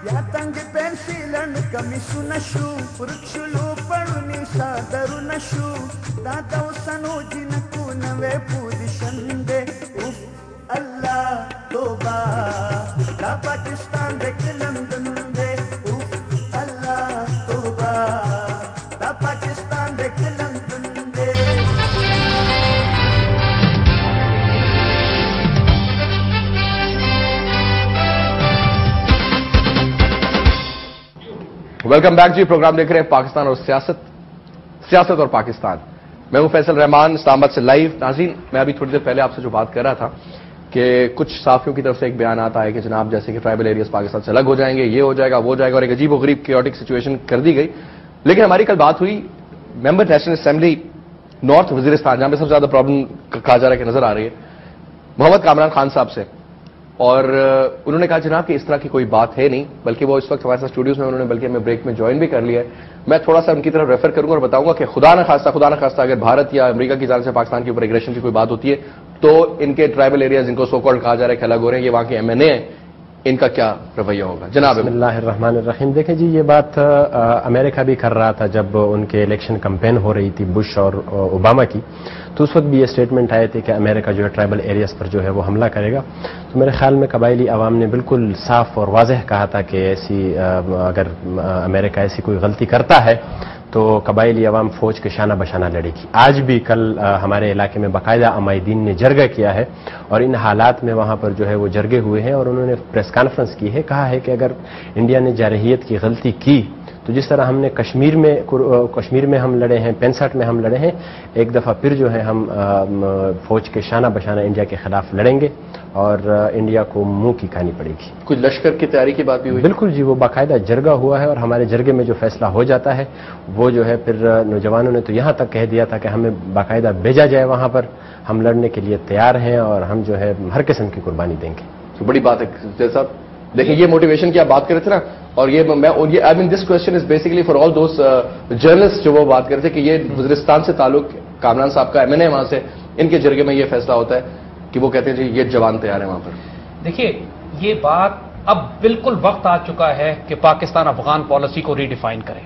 వ్యాతంగి పెన్సిలను కమిషునషు పురుషులు పడుని సాదరునషు దాదౌసను జినకు నవే పూదిషందే ఉఫ్ అల్లా తోబా దా పాకిస్తాన్ దెక్కలందుందే ఉఫ్ అల్లా తోబా దా Pakistan దెక్కలందుందే. Welcome back जी। Programme देख रहे हैं पाकिस्तान और सियासत और पाकिस्तान। मैं हूं फैसल रहमान, इस्लामाबाद से लाइव। नाज़रीन, मैं अभी थोड़ी देर पहले आपसे जो बात कर रहा था कि कुछ साफियों की तरफ से एक बयान आता है कि जनाब जैसे कि ट्राइबल एरियाज पाकिस्तान से अलग हो जाएंगे, ये हो जाएगा, वो जाएगा, और एक अजीब व गरीब क्योटिक सिचुएशन कर दी गई। लेकिन हमारी कल बात हुई member national assembly north Waziristan, जहां पे सबसे ज्यादा प्रॉब्लम कहा जा रहा है कि नजर आ रही है, मोहम्मद कामरान खान साहब से। और उन्होंने कहा जनाब कि इस तरह की कोई बात है नहीं, बल्कि वो इस वक्त हमारे साथ स्टूडियोज में, उन्होंने बल्कि हमें ब्रेक में ज्वाइन भी कर लिया है। मैं थोड़ा सा उनकी तरफ रेफर करूंगा और बताऊंगा कि खुदा न खास्ता अगर भारत या अमेरिका की जान से पाकिस्तान के ऊपर एग्रेशन की कोई बात होती है तो इनके ट्राइबल एरियाज, इनको सो कॉल्ड कहा जा रहा है कि अलग हो रहे हैं, ये वहां के एमएनए हैं, इनका क्या रवैया होगा जनाब? बिस्मिल्लाहिर्रहमानिर्रहीम। देखें जी, ये बात अमेरिका भी कर रहा था जब उनके इलेक्शन कैंपेन हो रही थी बुश और ओबामा की, तो उस वक्त भी ये स्टेटमेंट आए थे कि अमेरिका जो है ट्राइबल एरियाज पर जो है वो हमला करेगा। तो मेरे ख्याल में कबायली अवाम ने बिल्कुल साफ और वाजह कहा था कि ऐसी अगर अमेरिका ऐसी कोई गलती करता है तो कबायली अवाम फौज के शाना बशाना लड़ेगी। आज भी कल हमारे इलाके में बाकायदा अमायदीन ने जरगा किया है और इन हालात में वहां पर जो है वो जरगे हुए हैं और उन्होंने प्रेस कॉन्फ्रेंस की है, कहा है कि अगर इंडिया ने जारहियत की गलती की तो जिस तरह हमने कश्मीर में हम लड़े हैं, 65 में हम लड़े हैं, एक दफ़ा फिर जो है हम फौज के शाना बशाना इंडिया के खिलाफ लड़ेंगे और इंडिया को मुंह की खानी पड़ेगी। कुछ लश्कर की तैयारी की बात भी हुई? बिल्कुल जी, वो बाकायदा जरगा हुआ है और हमारे जरगे में जो फैसला हो जाता है वो जो है फिर नौजवानों ने तो यहाँ तक कह दिया था कि हमें बाकायदा भेजा जाए वहां पर, हम लड़ने के लिए तैयार हैं और हम जो है हर किस्म की कुर्बानी देंगे। तो बड़ी बात है जैसा देखिए, ये मोटिवेशन की आप बात कर रहे थे ना, और ये I mean this question is basically for all those journalist जो वो बात कर रहे थे कि ये वजीरिस्तान से ताल्लुक, कामरान साहब का एमएनए वहां से, इनके जरिए में ये फैसला होता है कि वो कहते हैं जी ये जवान तैयार है वहां पर। देखिए, ये बात अब बिल्कुल वक्त आ चुका है कि पाकिस्तान अफगान पॉलिसी को रीडिफाइन करे।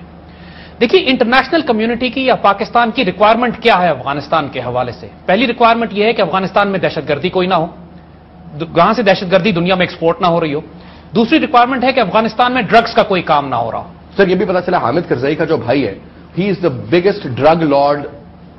देखिए, इंटरनेशनल कम्युनिटी की या पाकिस्तान की रिक्वायरमेंट क्या है अफगानिस्तान के हवाले से? पहली रिक्वायरमेंट यह है कि अफगानिस्तान में दहशतगर्दी कोई ना हो, वहां से दहशतगर्दी दुनिया में एक्सपोर्ट ना हो रही हो। दूसरी रिक्वायरमेंट है कि अफगानिस्तान में ड्रग्स का कोई काम ना हो रहा हो। सर, ये भी पता चला हामिद करजई का जो भाई है, he is the biggest drug Lord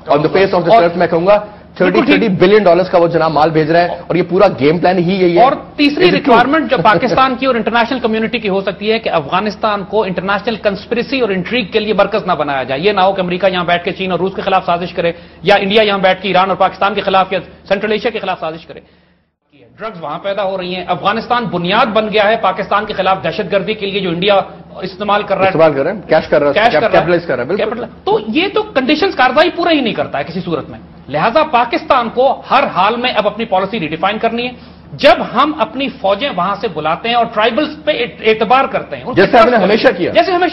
on the face of the earth. मैं कहूंगा 30 बिलियन डॉलर्स का वो जनाब माल भेज रहा है और ये पूरा गेम प्लान ही यही है। और तीसरी रिक्वायरमेंट जो पाकिस्तान की और इंटरनेशनल कम्युनिटी की हो सकती है कि अफगानिस्तान को इंटरनेशनल कंस्पिरेसी और इंट्रीग के लिए मरकज ना बनाया जाए। ये ना हो कि अमेरिका यहां बैठ के चीन और रूस के खिलाफ साजिश करे, या इंडिया यहां बैठ के ईरान और पाकिस्तान के खिलाफ या सेंट्रल एशिया के खिलाफ साजिश करे। ड्रग्स वहां पैदा हो रही हैं। अफगानिस्तान बुनियाद बन गया है पाकिस्तान के खिलाफ दहशतगर्दी के लिए, जो इंडिया इस्तेमाल कर रहा है, कैश कर रहा है, कैपिटलाइज कर रहा है। तो ये तो कंडीशंस कार्रवाई पूरा ही नहीं करता है किसी सूरत में। लिहाजा पाकिस्तान को हर हाल में अब अपनी पॉलिसी रिडिफाइन करनी है। जब हम अपनी फौजें वहां से बुलाते हैं और ट्राइबल्स पे एतबार करते हैं, जैसे हमने हमेशा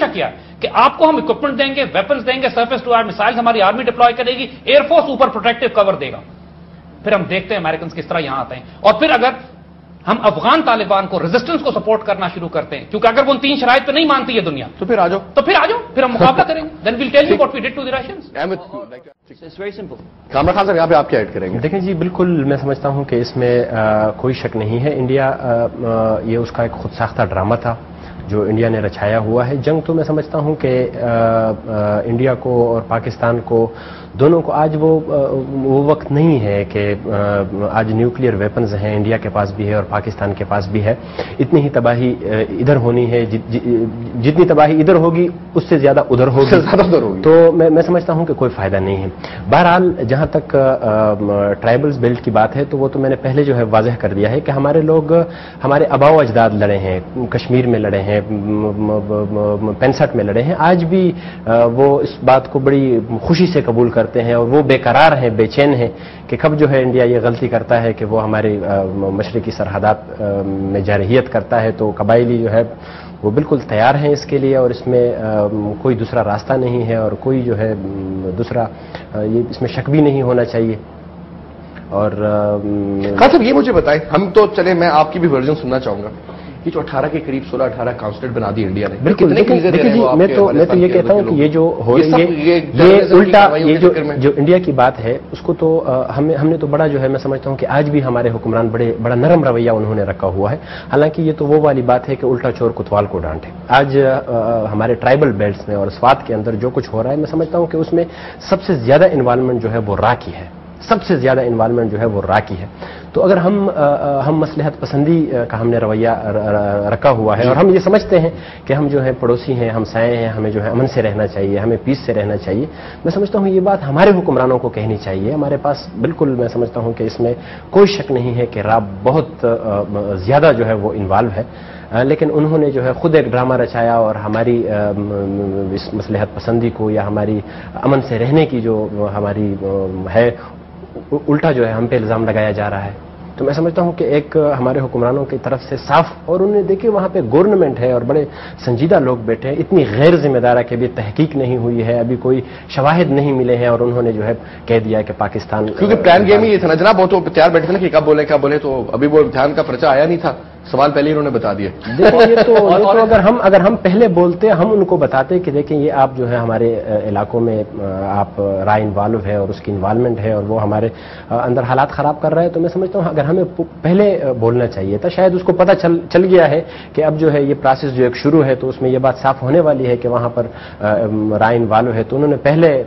किया, कि आपको हम इक्विपमेंट देंगे, वेपन्स देंगे, सरफेस टू एयर मिसाइल्स हमारी आर्मी डिप्लॉय करेगी, एयरफोर्स ऊपर प्रोटेक्टिव कवर देगा। फिर हम देखते हैं अमेरिकन किस तरह यहां आते हैं। और फिर अगर हम अफगान तालिबान को, रेजिस्टेंस को सपोर्ट करना शुरू करते हैं, क्योंकि अगर वो उन 3 शराइत पे नहीं मानती है दुनिया, तो फिर आ जाओ, फिर हम मुकाबला करेंगे। Then we'll tell you what we did to the Russians. It's very simple. Kamran Khan साहब, यहां पे आप क्या ऐड करेंगे? देखें जी, बिल्कुल मैं समझता हूं कि इसमें कोई शक नहीं है। इंडिया ये उसका एक खुद साख्ता ड्रामा था जो इंडिया ने रचाया हुआ है। जंग तो मैं समझता हूं कि इंडिया को और पाकिस्तान को दोनों को आज वो वक्त नहीं है कि आज न्यूक्लियर वेपन्स हैं, इंडिया के पास भी है और पाकिस्तान के पास भी है। इतनी ही तबाही इधर होनी है, जितनी तबाही इधर होगी उससे ज्यादा उधर होगी। तो मैं समझता हूं कि कोई फायदा नहीं है। बहरहाल, जहां तक ट्राइबल्स बेल्ट की बात है तो वो तो मैंने पहले जो है वाजह कर दिया है कि हमारे लोग, हमारे आबाओ अजदाद लड़े हैं, कश्मीर में लड़े हैं, 65 में लड़े हैं। आज भी वो इस बात को बड़ी खुशी से कबूल करते हैं और वो बेकरार हैं, बेचैन हैं कि कब जो है इंडिया ये गलती करता है कि वो हमारी मशरकी सरहदात में जारहियत करता है। तो कबायली जो है वो बिल्कुल तैयार हैं इसके लिए और इसमें कोई दूसरा रास्ता नहीं है और कोई जो है दूसरा ये इसमें शक भी नहीं होना चाहिए। और खान साहब, ये मुझे बताएं, हम तो चले, मैं आपकी भी वर्जन सुनना चाहूंगा یہ جو 18 کے قریب 16-18 کانسٹیٹ بنا دی انڈیا نے. بالکل. دیکھیے جی, میں تو یہ کہتا ہوں کہ یہ جو ہو یہ الٹا یہ جو انڈیا کی بات ہے اس کو تو ہم نے تو بڑا جو ہے میں سمجھتا ہوں کہ آج بھی ہمارے حکمران بڑا نرم رویہ انہوں نے رکھا ہوا ہے. حالانکہ یہ تو وہ والی بات ہے کہ الٹا چور کوتوال کو ڈانٹے. آج ہمارے ٹرائبل بیلٹس میں اور سوات کے اندر جو کچھ ہو رہا ہے میں سمجھتا ہوں کہ اس میں سب سے زیادہ انوالومنٹ جو ہے وہ را کی ہے. سب سے زیادہ انوالومنٹ جو ہے وہ را کی ہے. تو اگر ہم مصلحت پسندی کا ہم نے رویہ رکھا ہوا ہے اور ہم یہ سمجھتے ہیں کہ ہم جو ہے پڑوسی ہیں, ہمسائے ہیں, ہمیں جو ہے امن سے رہنا چاہیے, ہمیں پیس سے رہنا چاہیے, میں سمجھتا ہوں یہ بات ہمارے حکمرانوں کو کہنی چاہیے. ہمارے پاس بالکل میں سمجھتا ہوں کہ اس میں کوئی شک نہیں ہے کہ را بہت زیادہ جو ہے وہ انوالو ہے. لیکن انہوں نے جو ہے خود ایک ڈرامہ رچایا اور ہماری اس مصلحت پسندی کو یا ہماری امن سے رہنے کی جو ہماری ہے الٹا جو ہے ہم پہ الزام لگایا جا رہا ہے. تو میں سمجھتا ہوں کہ ایک ہمارے حکمرانوں کی طرف سے صاف, اور انہوں نے دیکھیے وہاں پہ گورنمنٹ ہے اور بڑے سنجیدہ لوگ بیٹھے ہیں, اتنی غیر ذمہ دار ہے کہ ابھی تحقیق نہیں ہوئی ہے, ابھی کوئی شواہد نہیں ملے ہیں اور انہوں نے جو ہے کہہ دیا کہ پاکستان, کیونکہ پلان گیم ہی یہ تھا نا جناب, وہ تو تیار بیٹھے تھے نا کہ کب بولے تو ابھی وہ امتحان کا پرچہ آیا نہیں تھا, سوال پہلے ہی انہوں نے بتا دیا. دیکھو یہ تو اگر ہم پہلے بولتے ہم ان کو بتاتے کہ دیکھیں یہ آپ جو ہے ہمارے علاقوں میں آپ رائے انوالو ہے اور اس کی انوالومنٹ ہے اور وہ ہمارے اندر حالات خراب کر رہا ہے, تو میں سمجھتا ہوں اگر ہمیں پہلے بولنا چاہیے تھا. شاید اس کو پتہ چل گیا ہے کہ اب جو ہے یہ پروسیس جو ایک شروع ہے تو اس میں یہ بات صاف ہونے والی ہے کہ وہاں پر رائے انوالو ہے, تو انہوں نے پہلے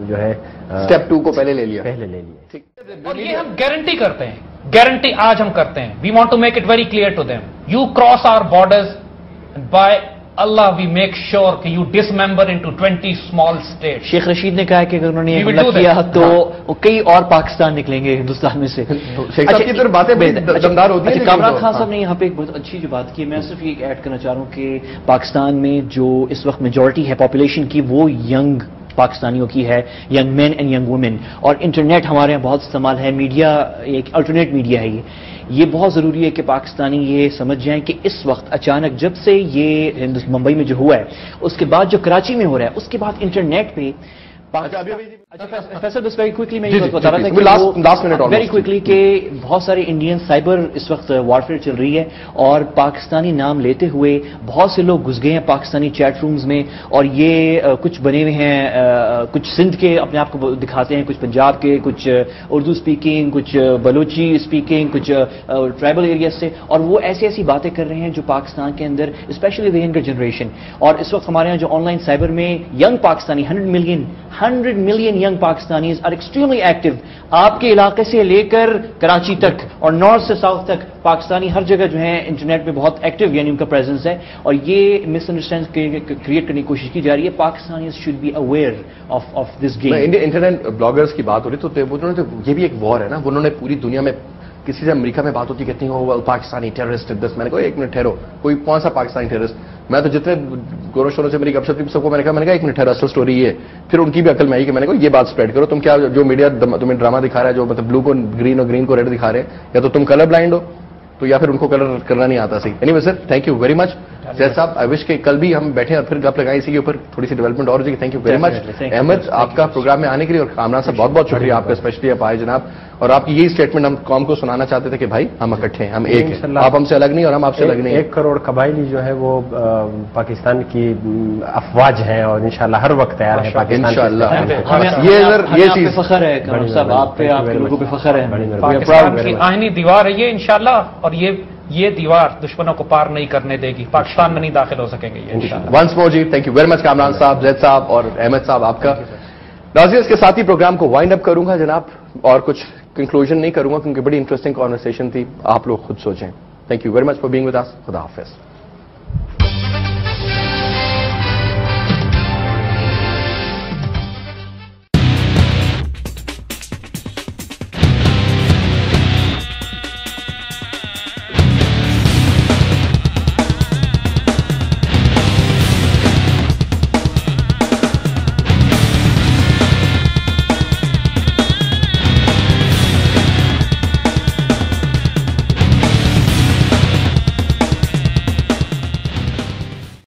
جو ہے اسٹیپ 2 کو پہلے لے لیا. اور یہ ہم گارنٹی کرتے ہیں, گارنٹی آج ہم کرتے ہیں. We want to make it very clear to them, you cross our borders by اللہ وی میک شیور کہ you dismember into 20 small state. Sheikh Rashid نے کہا ہے کہ اگر انہوں نے حملہ کیا تو کئی اور پاکستان نکلیں گے ہندوستان میں سے. شیخ صاحب کی طرف باتیں دمدار ہوتی ہیں. کامران خان صاحب نے یہاں پہ ایک بہت اچھی جو بات کی, میں صرف یہ ایڈ کرنا چاہ رہا ہوں کہ پاکستان میں جو اس وقت میجورٹی ہے پاپولیشن کی وہ ینگ پاکستانیوں کی ہے, young man and young woman, اور انٹرنیٹ ہمارے یہاں بہت استعمال ہے, میڈیا ایک الٹرنیٹ میڈیا ہے. یہ بہت ضروری ہے کہ پاکستانی یہ سمجھ جائیں کہ اس وقت اچانک جب سے یہ ممبئی میں جو ہوا ہے اس کے بعد جو کراچی میں ہو رہا ہے اس کے بعد انٹرنیٹ پہ فیصل بس ویری کوئکلی میں یہ بتا رہا تھا ویری کوئکلی کہ بہت سارے انڈین سائبر اس وقت وارفیئر چل رہی ہے اور پاکستانی نام لیتے ہوئے بہت سے لوگ گھس گئے ہیں پاکستانی چیٹ رومز میں, اور یہ کچھ بنے ہوئے ہیں, کچھ سندھ کے اپنے آپ کو دکھاتے ہیں, کچھ پنجاب کے, کچھ اردو اسپیکنگ, کچھ بلوچی اسپیکنگ, کچھ ٹرائبل ایریاز سے, اور وہ ایسی باتیں کر رہے ہیں جو پاکستان کے اندر اسپیشلی دی ینگر جنریشن. اور اس وقت ہمارے یہاں جو آن لائن سائبر میں young Pakistani 100 million young Pakistanis are extremely active. آپ کے علاقے سے لے کر کراچی تک اور نارتھ سے ساؤتھ تک پاکستانی ہر جگہ جو ہے انٹرنیٹ پہ بہت ایکٹیو, یعنی ان کا پریزنس ہے, اور یہ مس انڈرسٹینڈ کریٹ کرنے کی کوشش کی جا رہی ہے. Pakistanis should be aware of this game. Internet bloggers کی بات ہو رہی تو یہ بھی ایک وار ہے نا, انہوں نے پوری دنیا میں کسی سے امریکہ میں بات ہوتی کہتی ہوں پاکستانی ٹیررسٹ 10, میں نے کہا ایک منٹ ٹھہرو, کوئی کون سا پاکستانی ٹیررسٹ. میں تو جتنے گورو شوروں سے میری گپ شپ سب کو میں نے کہا ایک منٹ ٹھہرو, اصل اسٹوری یہ ہے. پھر ان کی بھی عقل میں آئی کہ میں نے کہا یہ بات اسپریڈ کرو, تم کیا جو میڈیا تمہیں ڈرامہ دکھا رہا ہے, جو مطلب بلو کو گرین اور گرین کو ریڈ دکھا رہے ہیں, یا تو تم کلر بلائنڈ ہو تو یا پھر ان کو کلر کرنا نہیں آتا. صحیح. Anyway sir, thank you very much. Zaid صاحب آئی وش کہ کل بھی ہم بیٹھیں اور پھر گپ لگائیں اسی کے اوپر, تھوڑی سی ڈیولپمنٹ اور ہو جائے گی. Thank you very much. Ahmed آپ کا پروگرام میں آنے کے لیے, اور کامران صاحب بہت بہت شکریہ آپ کا, اسپیشلی آپ آئے جناب, اور آپ کی یہی اسٹیٹمنٹ ہم قوم کو سنانا چاہتے تھے کہ بھائی ہم اکٹھے ہیں, ہم ایک ہیں, آپ ہم سے الگ نہیں اور ہم آپ سے الگ نہیں. 1 کروڑ قبائلی جو ہے وہ پاکستان کی افواج ہیں اور انشاءاللہ ہر وقت تیار ہے پاکستان. یہ چیز فخر ہے صاحب, آپ پہ, آپ لوگوں پہ فخر ہے. پاکستان کی آئینی دیوار ہے یہ انشاءاللہ, اور یہ دیوار دشمنوں کو پار نہیں کرنے دے گی, پاکستان میں نہیں داخل ہو سکیں گے یہ انشاءاللہ. Once more ji, thank you very much Kamran صاحب, زید صاحب اور احمد صاحب آپ کا. ناظرین اس کے ساتھ ہی پروگرام کو وائنڈ اپ کروں گا جناب, اور کچھ کنکلوژن نہیں کروں گا کیونکہ بڑی انٹرسٹنگ کانورسیشن تھی, آپ لوگ خود سوچیں. Thank you very much for being with us. خدا حافظ.